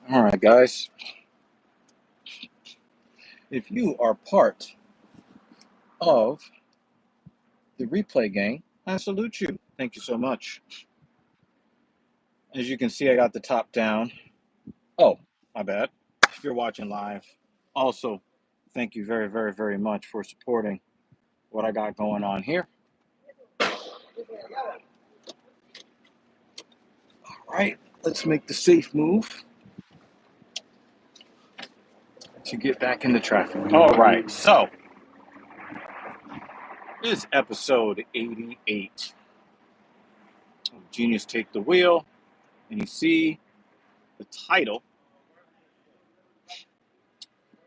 All right, guys. If you are part of the replay gang, I salute you. Thank you so much. As you can see, I got the top down. Oh, my bad. If you're watching live, also, thank you very, very, very much for supporting what I got going on here. All right, let's make the safe move to get back into traffic. All right, so this is episode 88 of Genius Take the Wheel, and you see the title,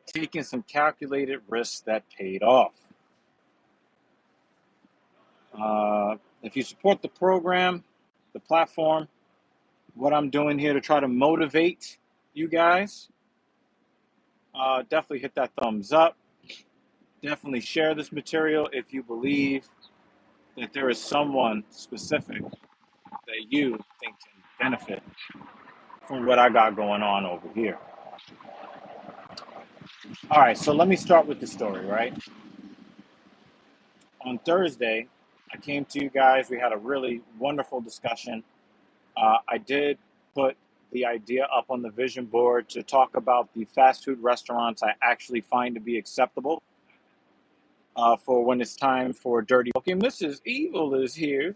Taking Some Calculated Risks That Paid Off. If you support the program, the platform, what I'm doing here to try to motivate you guys, definitely hit that thumbs up. Definitely share this material if you believe that there is someone specific that you think can benefit from what I got going on over here. All right, so let me start with the story, right? On Thursday, I came to you guys. We had a really wonderful discussion. I did put the idea up on the vision board to talk about the fast food restaurants I actually find to be acceptable for when it's time for dirty. Okay, Mrs. Evil is here.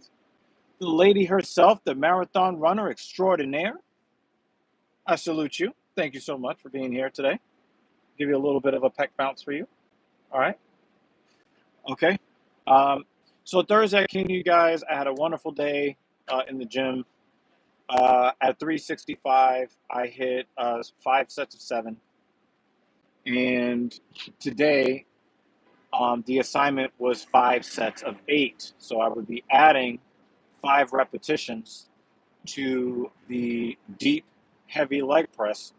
The lady herself, the marathon runner extraordinaire. I salute you. Thank you so much for being here today. Give you a little bit of a peck bounce for you. All right. Okay. So Thursday, I came to you guys. I had a wonderful day in the gym. At 365, I hit 5 sets of 7. And today, the assignment was 5 sets of 8. So I would be adding 5 repetitions to the deep, heavy leg press.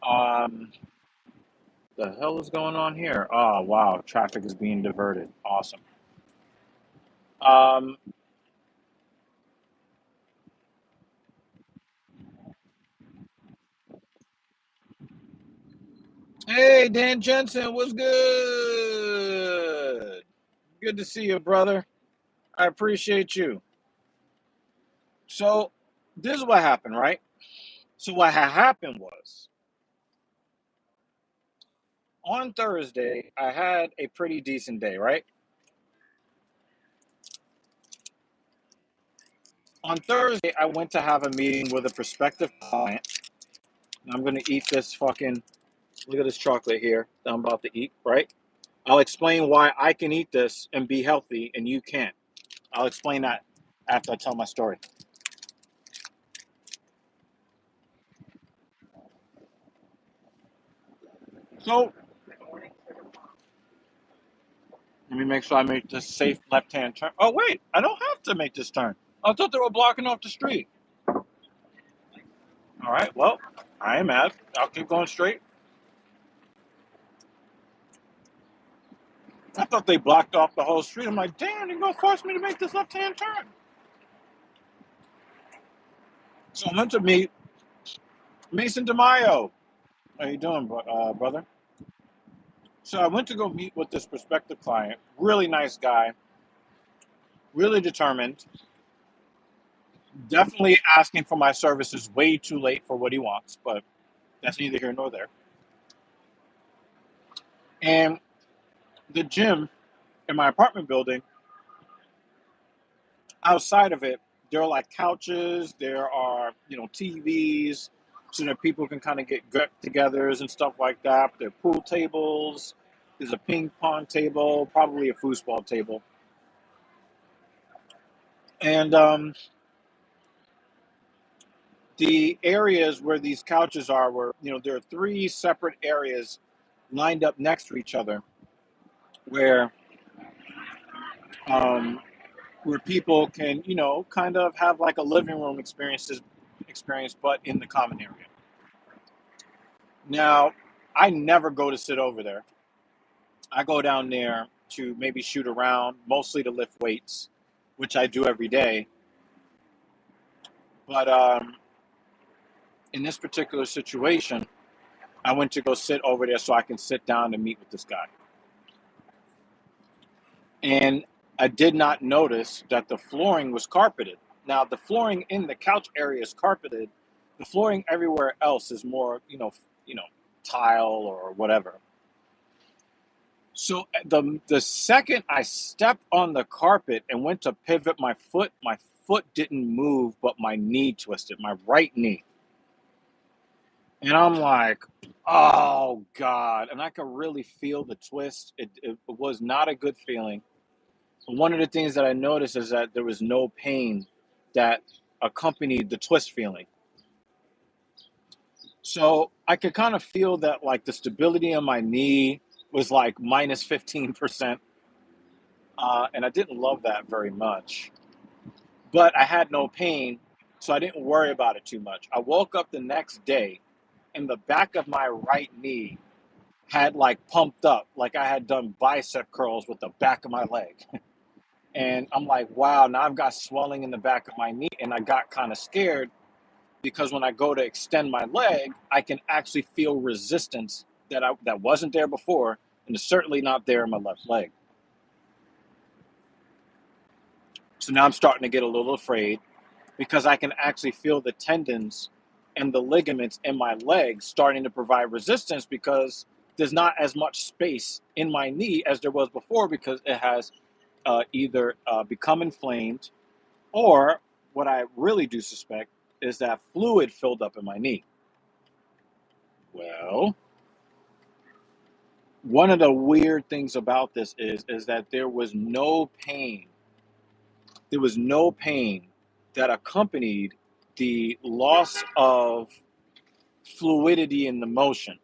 The hell is going on here? Oh, wow. Traffic is being diverted. Awesome. Um, hey, Dan Jensen, what's good? Good to see you, brother. I appreciate you. So, this is what happened, right? So, what had happened was on Thursday, I had a pretty decent day, right? On Thursday, I went to have a meeting with a prospective client. I'm going to eat this fucking, look at this chocolate here that I'm about to eat, right? I'll explain why I can eat this and be healthy and you can't. I'll explain that after I tell my story. So, let me make sure I make this safe left-hand turn. Oh, wait, I don't have to make this turn. I thought they were blocking off the street. All right, well, I am mad. I'll keep going straight. I thought they blocked off the whole street. I'm like, damn, they're going to force me to make this left-hand turn. So I went to meet Mason DeMaio. How you doing, brother? So I went to go meet with this prospective client. Really nice guy. Really determined. Definitely asking for my services way too late for what he wants, but that's neither here nor there. And the gym in my apartment building, outside of it, there are like couches, there are, TVs, so that people can kind of get togethers and stuff like that. There are pool tables, there's a ping pong table, probably a foosball table. And the areas where these couches are, there are 3 separate areas lined up next to each other where um, where people can, kind of have like a living room experience, but in the common area. Now, I never go to sit over there. I go down there to maybe shoot around, mostly to lift weights, which I do every day. But in this particular situation, I went to go sit over there so I can sit down and meet with this guy. And I did not notice that the flooring was carpeted. Now, the flooring in the couch area is carpeted. The flooring everywhere else is more, tile or whatever. So the second I stepped on the carpet and went to pivot my foot didn't move, but my knee twisted, my right knee. And I'm like, oh God. And I could really feel the twist. It was not a good feeling. One of the things that I noticed is that there was no pain that accompanied the twist feeling. So I could kind of feel that like the stability in my knee was like minus 15%. And I didn't love that very much. But I had no pain, so I didn't worry about it too much. I woke up the next day and the back of my right knee had like pumped up, like I had done bicep curls with the back of my leg. And I'm like, wow, now I've got swelling in the back of my knee. And I got kind of scared because when I go to extend my leg, I can actually feel resistance that wasn't there before, and it's certainly not there in my left leg. So now I'm starting to get a little afraid because I can actually feel the tendons and the ligaments in my leg starting to provide resistance because there's not as much space in my knee as there was before because it has either become inflamed, or what I really do suspect is that fluid filled up in my knee. Well, one of the weird things about this is that there was no pain. There was no pain that accompanied the loss of fluidity in the motion.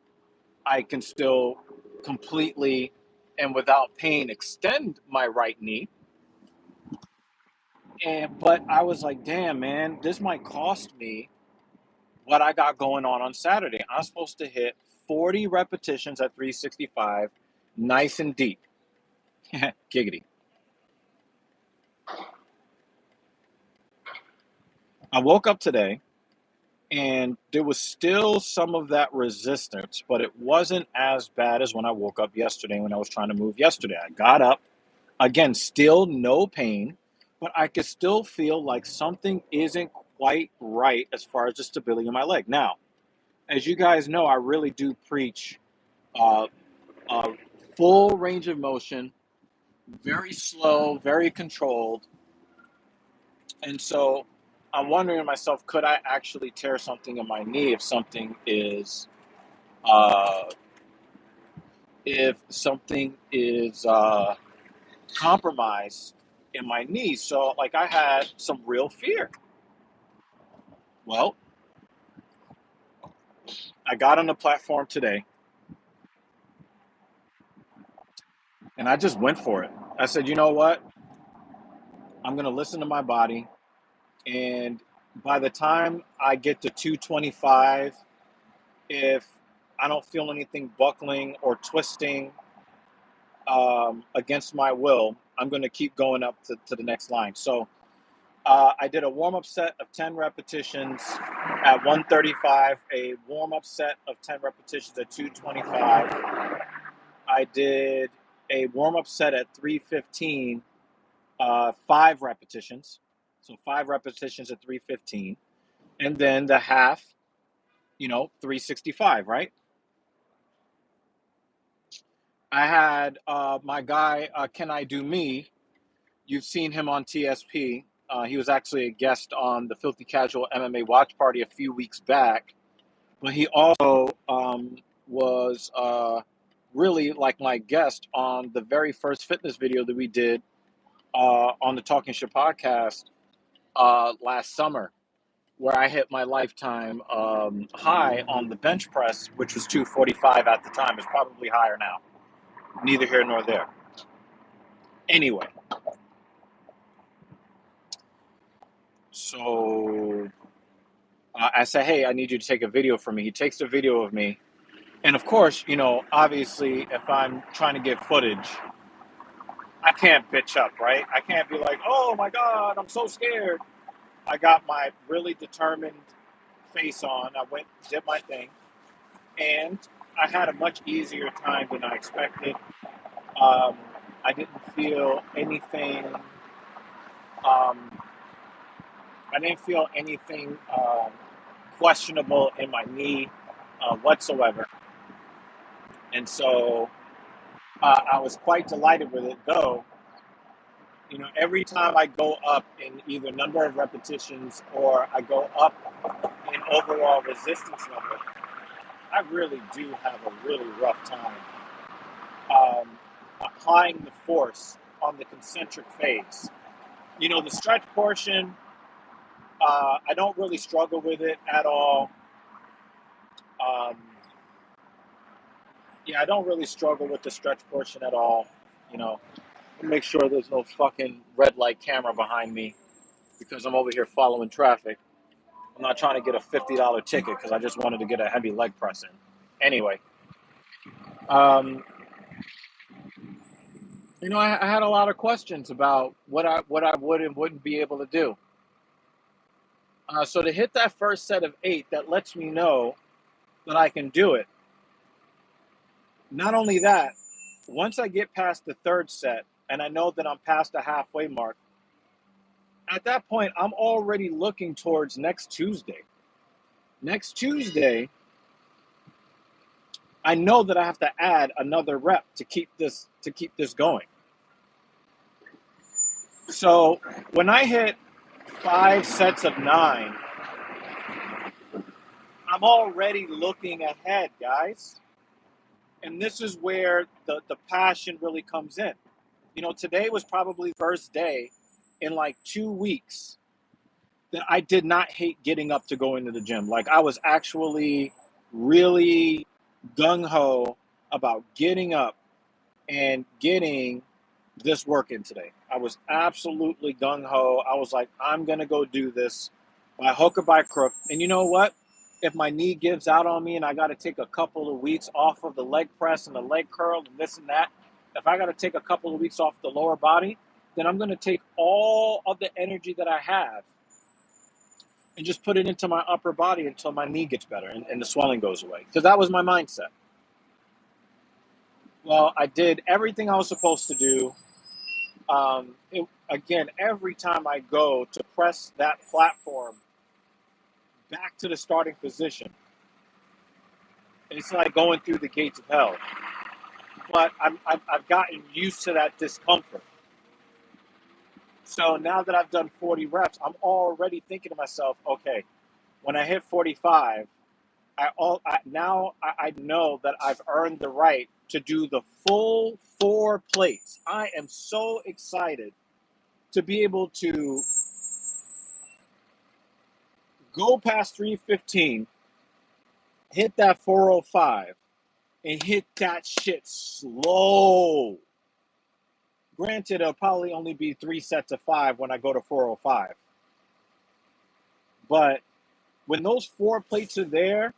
I can still completely and without pain extend my right knee. But I was like, damn, man, this might cost me what I got going on Saturday. I'm supposed to hit 40 repetitions at 365, nice and deep. Giggity. I woke up today and there was still some of that resistance, but it wasn't as bad as when I woke up yesterday when I was trying to move yesterday. I got up, again, still no pain, but I could still feel like something isn't quite right as far as the stability of my leg. Now, as you guys know, I really do preach uh, uh, full range of motion, very slow, very controlled. And so I'm wondering to myself, could I actually tear something in my knee uh, if something is compromised in my knee? So like I had some real fear. Well, I got on the platform today and I just went for it. I said, you know what? I'm going to listen to my body. And by the time I get to 225, if I don't feel anything buckling or twisting against my will, I'm going to keep going up to the next line. So I did a warm up set of 10 repetitions at 135, a warm up set of 10 repetitions at 225. I did a warm up set at 315, 5 repetitions. So 5 repetitions at 315. And then the half, 365, right? I had my guy, Can I Do Me? You've seen him on TSP. He was actually a guest on the Filthy Casual MMA Watch Party a few weeks back. But he also was really like my guest on the very first fitness video that we did on the Talkin podcast last summer, where I hit my lifetime high on the bench press, which was 245 at the time. It's probably higher now. Neither here nor there. Anyway, so I say, hey, I need you to take a video for me. He takes a video of me. And of course, obviously, if I'm trying to get footage, I can't bitch up, right? I can't be like, oh my God, I'm so scared. I got my really determined face on. I went, did my thing, and I had a much easier time than I expected. Um, I didn't feel anything. Um, I didn't feel anything questionable in my knee whatsoever, and so I was quite delighted with it. Though, every time I go up in either number of repetitions or I go up in overall resistance level, I really do have a really rough time um, applying the force on the concentric phase. The stretch portion, I don't really struggle with it at all. Um, yeah, I don't really struggle with the stretch portion at all. You know, make sure there's no fucking red light camera behind me because I'm over here following traffic. I'm not trying to get a $50 ticket because I just wanted to get a heavy leg press in. Anyway, um, I had a lot of questions about what I would and wouldn't be able to do. So to hit that first set of 8, that lets me know that I can do it. Not only that, once I get past the third set and I know that I'm past the halfway mark, at that point I'm already looking towards next Tuesday. Next Tuesday, I know that I have to add another rep to keep this going. So when I hit 5 sets of 9, I'm already looking ahead, guys. And this is where the passion really comes in. Today was probably the first day in like 2 weeks that I did not hate getting up to go into the gym. Like I was actually really gung-ho about getting up and getting this work in today. I was absolutely gung-ho. I was like, I'm going to go do this by hook or by crook. And you know what? If my knee gives out on me and I got to take a couple of weeks off of the leg press and the leg curl and this and that, if I got to take a couple of weeks off the lower body, then I'm going to take all of the energy that I have and just put it into my upper body until my knee gets better and the swelling goes away. Because that was my mindset. Well, I did everything I was supposed to do. Again, every time I go to press that platform back to the starting position, it's like going through the gates of hell. But I've gotten used to that discomfort. So now that I've done 40 reps, I'm already thinking to myself, okay, when I hit 45, I know that I've earned the right to do the full 4 plates. I am so excited to be able to go past 315, hit that 405, and hit that shit slow. Granted, it'll probably only be 3 sets of 5 when I go to 405. But when those 4 plates are there,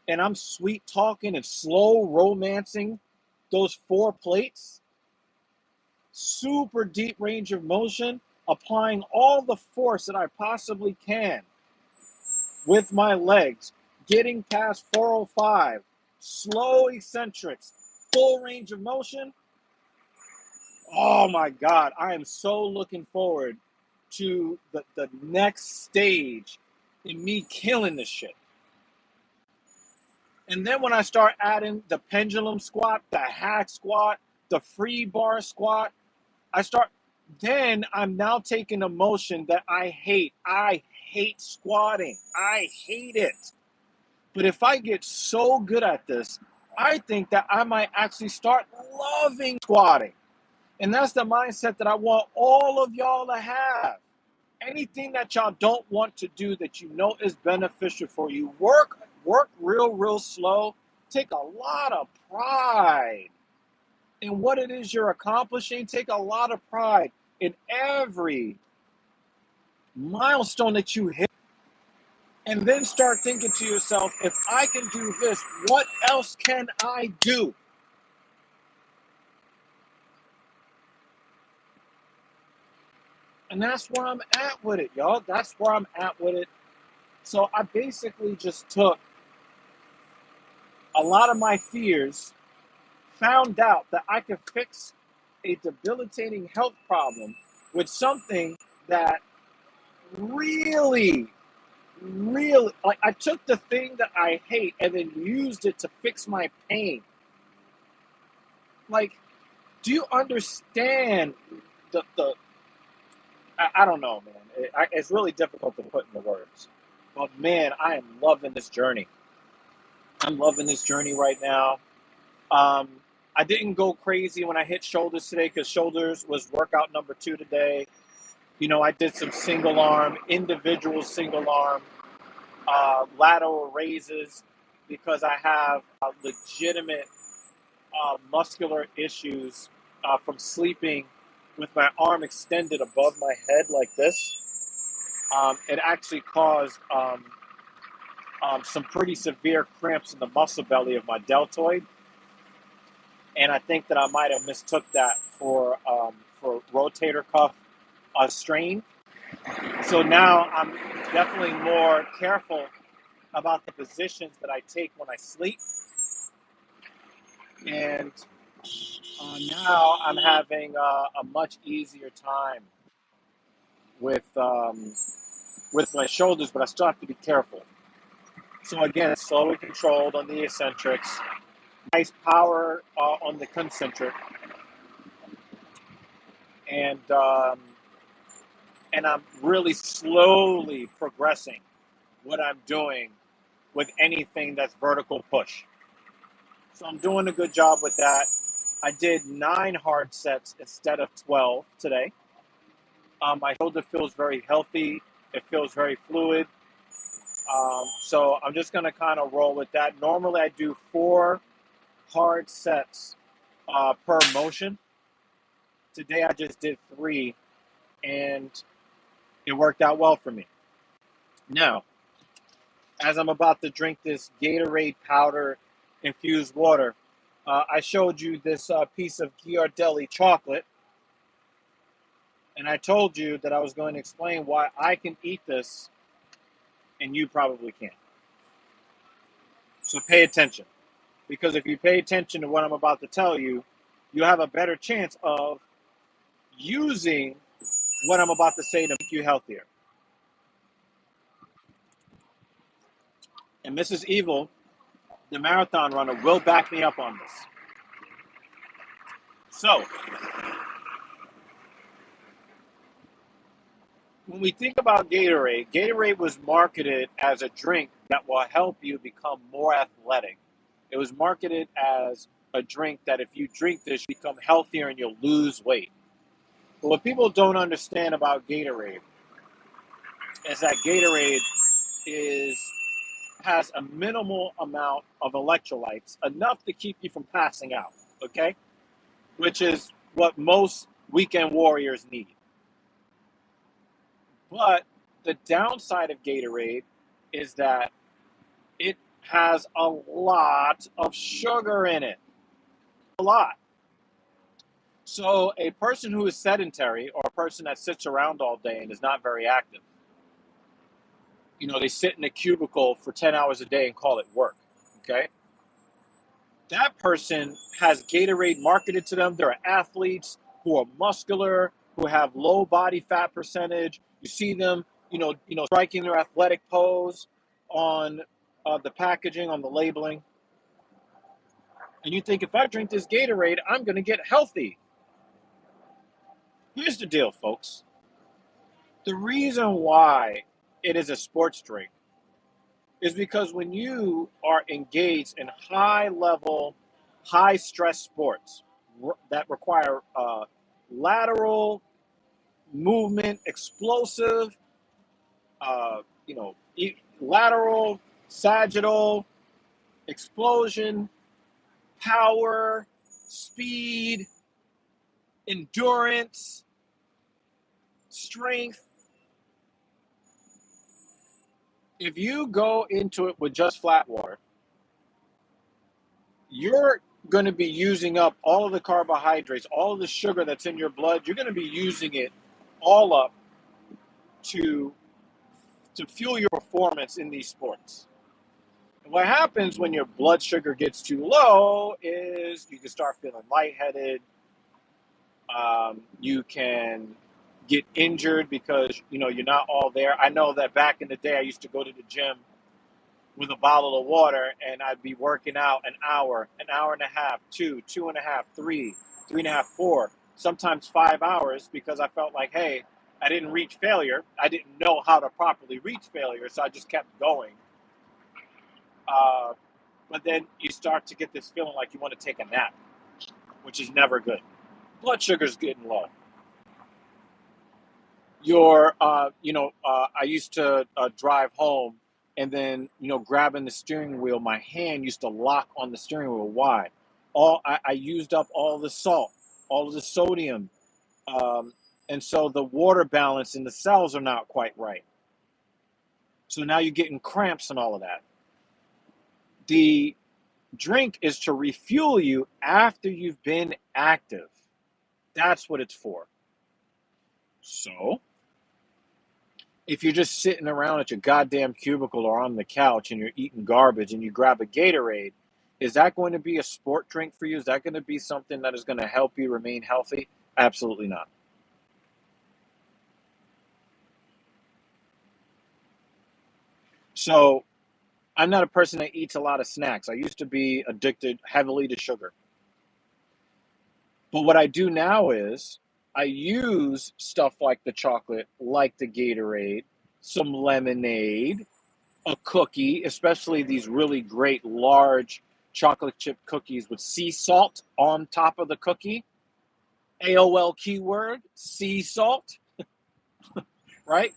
and I'm sweet talking and slow romancing those 4 plates, super deep range of motion, applying all the force that I possibly can with my legs, getting past 405, slow eccentrics, full range of motion. Oh my God, I am so looking forward to the next stage in me killing this shit. And then when I start adding the pendulum squat, the hack squat, the free bar squat, then I'm now taking a motion that I hate. I hate squatting. I hate it. But if I get so good at this, I think that I might actually start loving squatting. And that's the mindset that I want all of y'all to have. Anything that y'all don't want to do that you know is beneficial for you, work real slow. Take a lot of pride in what it is you're accomplishing. Take a lot of pride in every milestone that you hit. And then start thinking to yourself, if I can do this, what else can I do? And that's where I'm at with it, y'all. That's where I'm at with it. So I basically just took a lot of my fears, found out that I could fix a debilitating health problem with something that really, really, like I took the thing that I hate and then used it to fix my pain. Like, do you understand the I don't know, man. It's really difficult to put into words. But man, I am loving this journey. I'm loving this journey right now. Um, I didn't go crazy when I hit shoulders today because shoulders was workout number 2 today. You know, I did some single arm, individual single arm, lateral raises because I have legitimate muscular issues from sleeping with my arm extended above my head like this. It actually caused some pretty severe cramps in the muscle belly of my deltoid, and I think that I might have mistook that for rotator cuff strain. So now I'm definitely more careful about the positions that I take when I sleep, and now I'm having a much easier time with um, with my shoulders, but I still have to be careful. So again, slowly controlled on the eccentrics, nice power on the concentric, and and I'm really slowly progressing what I'm doing with anything that's vertical push. So I'm doing a good job with that. I did 9 hard sets instead of 12 today. My shoulder feels very healthy. It feels very fluid. So I'm just going to kind of roll with that. Normally I do 4 hard sets per motion. Today I just did 3, and it worked out well for me. Now, as I'm about to drink this Gatorade powder infused water, I showed you this piece of Ghirardelli chocolate, and I told you that I was going to explain why I can eat this and you probably can't. So pay attention, because if you pay attention to what I'm about to tell you, you have a better chance of using what I'm about to say to make you healthier. And Mrs. Evil, the marathon runner, will back me up on this. So, when we think about Gatorade, Gatorade was marketed as a drink that will help you become more athletic. It was marketed as a drink that if you drink this, you become healthier and you'll lose weight. But what people don't understand about Gatorade is that Gatorade is has a minimal amount of electrolytes, enough to keep you from passing out, okay? Which is what most weekend warriors need. But the downside of Gatorade is that it has a lot of sugar in it. A lot. So a person who is sedentary, or a person that sits around all day and is not very active, you know, they sit in a cubicle for 10 hours a day and call it work, okay? That person has Gatorade marketed to them. There are athletes who are muscular, who have low body fat percentage. You see them, striking their athletic pose on the packaging, on the labeling. And you think, if I drink this Gatorade, I'm going to get healthy. Here's the deal, folks. The reason why it is a sports drink is because when you are engaged in high level, high stress sports that require lateral movement, explosive, uh, you know, lateral, sagittal, explosion, power, speed, endurance, strength. If you go into it with just flat water, you're going to be using up all of the carbohydrates, all of the sugar that's in your blood. You're going to be using it all up to fuel your performance in these sports. And what happens when your blood sugar gets too low is you can start feeling lightheaded. You can get injured because you're not all there. I know that back in the day, I used to go to the gym with a bottle of water, and I'd be working out an hour and a half, 2.5, 3.5, 4, sometimes 5 hours because I felt like, hey, I didn't reach failure. I didn't know how to properly reach failure, so I just kept going. But then you start to get this feeling like you want to take a nap, which is never good. Blood sugar's getting low. I used to drive home, and then, grabbing the steering wheel, my hand used to lock on the steering wheel. Why? I used up all the salt, all of the sodium, and so the water balance in the cells are not quite right. So now you're getting cramps and all of that. The drink is to refuel you after you've been active. That's what it's for. So if you're just sitting around at your goddamn cubicle or on the couch and you're eating garbage and you grab a Gatorade, is that going to be a sport drink for you? Is that going to be something that is going to help you remain healthy? Absolutely not. So I'm not a person that eats a lot of snacks. I used to be addicted heavily to sugar. But what I do now is I use stuff like the chocolate, like the Gatorade, some lemonade, a cookie, especially these really great large chocolate chip cookies with sea salt on top of the cookie. AOL keyword, sea salt, right?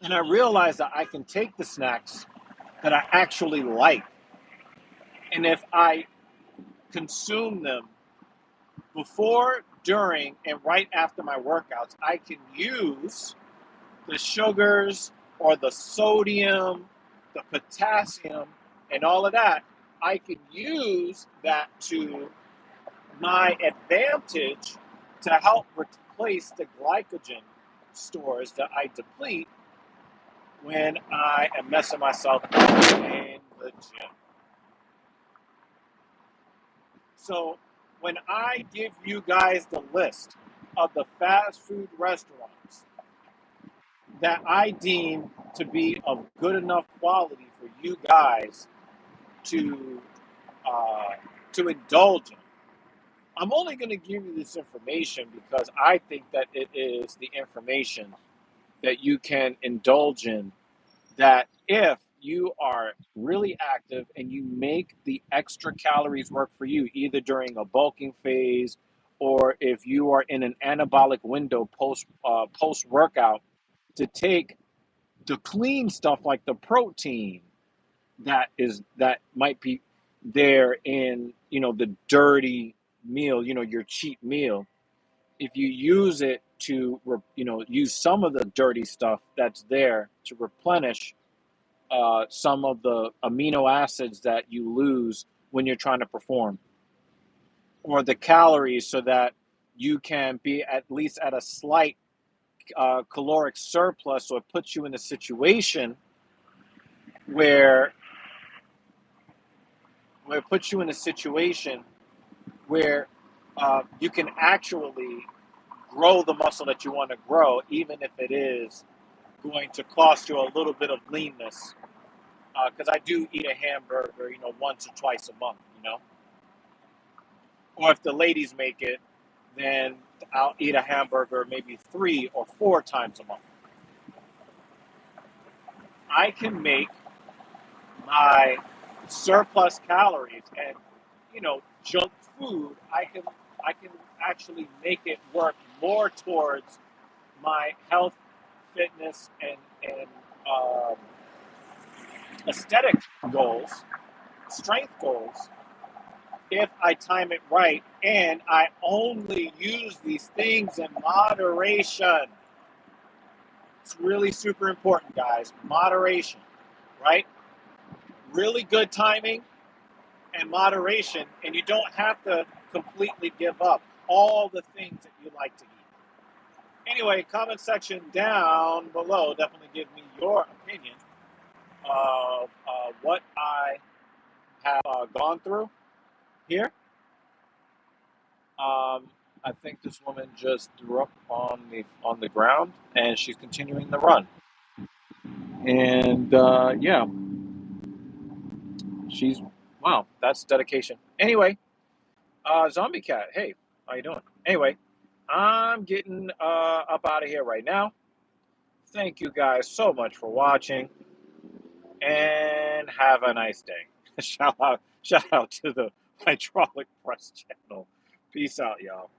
And I realized that I can take the snacks that I actually like. And if I consume them before, during, and right after my workouts, I can use the sugars or the sodium, the potassium, and all of that. I can use that to my advantage to help replace the glycogen stores that I deplete when I am messing myself up in the gym. So when I give you guys the list of the fast food restaurants that I deem to be of good enough quality for you guys to indulge in, I'm only going to give you this information because I think that it is the information that you can indulge in, that if you are really active and you make the extra calories work for you, either during a bulking phase or if you are in an anabolic window post workout, to take the clean stuff like the protein that might be there in the dirty meal, your cheap meal. If you use it to use some of the dirty stuff that's there to replenish some of the amino acids that you lose when you're trying to perform, or the calories, so that you can be at least at a slight caloric surplus. So it puts you in a situation where where it puts you in a situation where you can actually grow the muscle that you want to grow, even if it is going to cost you a little bit of leanness. Because I do eat a hamburger, once or twice a month. Or if the ladies make it, then I'll eat a hamburger maybe 3 or 4 times a month. I can make my surplus calories and junk food. I can actually make it work more towards my health, fitness, and um, aesthetic goals, strength goals, if I time it right, and I only use these things in moderation. It's really super important, guys. Moderation, right? Really good timing and moderation, and you don't have to completely give up all the things that you like to eat. Anyway, comment section down below. Definitely give me your opinion of what I have gone through here. I think this woman just threw up on the ground, and she's continuing the run. And yeah, she's wow, that's dedication. Anyway, Zombie Cat, hey, how you doing? Anyway, I'm getting up out of here right now. Thank you guys so much for watching, and have a nice day. Shout out to the hydraulic press channel. Peace out, y'all.